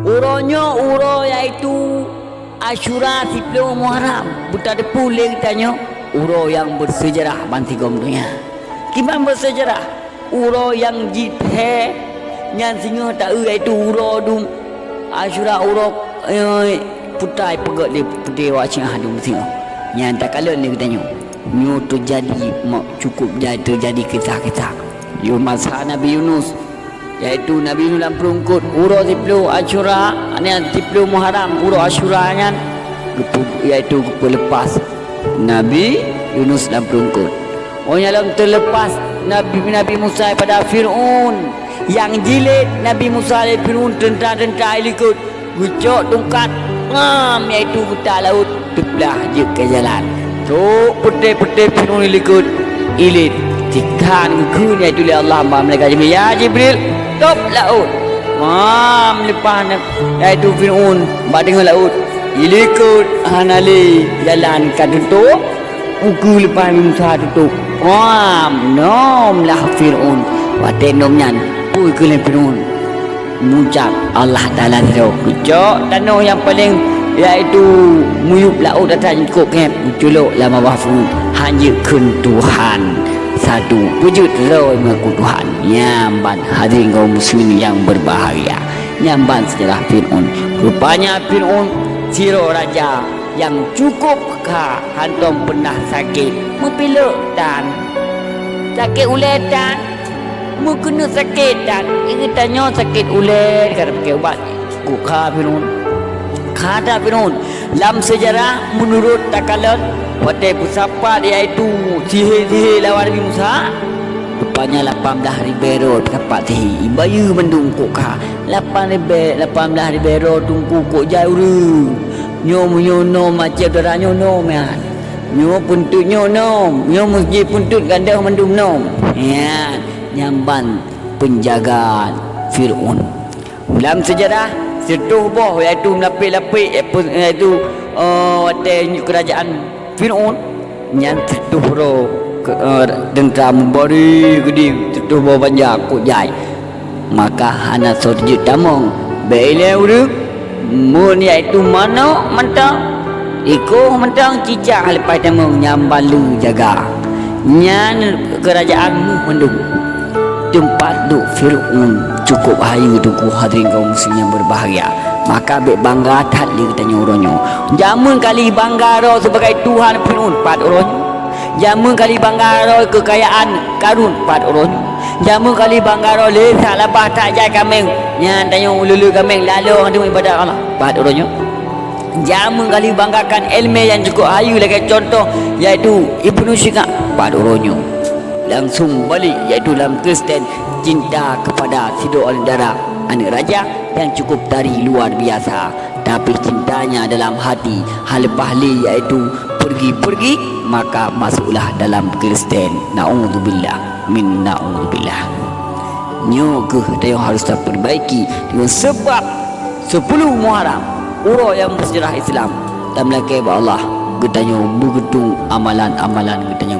Uronya uro iaitu Asyura 10 Muharram. Buta de puling tanya uro yang bersejarah banti gomnya. Kiman bersejarah? Uro yang jithe nyan singa tak iaitu uro dum Asyura uro putai pegat di putih wacing hadum singa. Nyan tak kala ni tanya. Nyo terjadi cukup terjadi kisah-kisah. Yo masa Nabi Yunus iaitu Nabi Yunus dalam perungkut uro 10 Asyura ni 10 Muharram uro Asyura nya iaitu lepas Nabi Yunus dalam perungkut. Dalam terlepas Nabi Musa pada Fir'aun yang jilid Nabi Musa dari Fir'aun tentara-tentara ikut gucok tungkat iaitu buta laut terbelah je ke jalan. So putih-putih Fir'aun ikut ilit tikan ke iaitu oleh Allah mereka ya Jibril top laut lepas iaitu Fir'aun badeng laut ilikut hanali jalan kan tutup uku lepas Musa tutup nom lah Fir'aun watenomnya pui ke Fir'aun mengucap Allah Ta'ala tu kecok tanah yang paling iaitu muyup laut atas cukup kan culuk lama wafun hanya kun Tuhan satu wujud roh mengaku Tuhan. Nyamban hadirin kaum muslimin yang berbahagia, nyamban sejarah Fir'aun. Rupanya Fir'aun siro raja yang cukup hantom pernah sakit mempiluk dan sakit ulet dan kena sakit dan ini tanya sakit ulet kata pakai ubat cukup Fir'aun. Kata Fir'aun dalam sejarah menurut takalan pada pusapa iaitu sihir-sihir lawan Nabi Musa rupanya 18 ribu dapat sihir bayu mendungkuk 18 ribu tungku kok jauh nyo nom macam darahnya nom nyo puntutnya nom nyo masjid puntut ganda mendum nom ya nyamban penjagaan Fir'aun dalam sejarah setuh boh iaitu lapik-lapik iaitu kerajaan Fir'aun yang setuh ro tentera memberi gede setuh boh banyak kok jai maka hana sorjut tamong bele uruk mun iaitu mana mentang iko mentang cicak lepas tamong nyambalu jaga nyan kerajaan mendung tempat duk Fir'aun cukup hayu duku hadirin kaum muslimin yang berbahagia maka bek bangga tat li katanya uronyo jamun kali bangga ro sebagai Tuhan Fir'aun pat uronyo jamun kali bangga ro kekayaan karun pat uronyo jamun kali bangga ro le tak labah tak jai kameng nyan tanya ululu kameng lalu ada ibadat Allah pat uronyo jamun kali banggakan ilmu yang cukup hayu lagi contoh iaitu Ibnu Sina pat uronyo langsung balik iaitu dalam Kristen cinta kepada Sido Alindara anak raja yang cukup dari luar biasa tapi cintanya dalam hati hal pahli iaitu pergi-pergi maka masuklah dalam Kristen na'udzubillah min na'udzubillah nyo ke yang harus terperbaiki dengan sebab 10 Muharram uro yang bersejarah Islam dan melaki Allah getanya begitu amalan-amalan getanya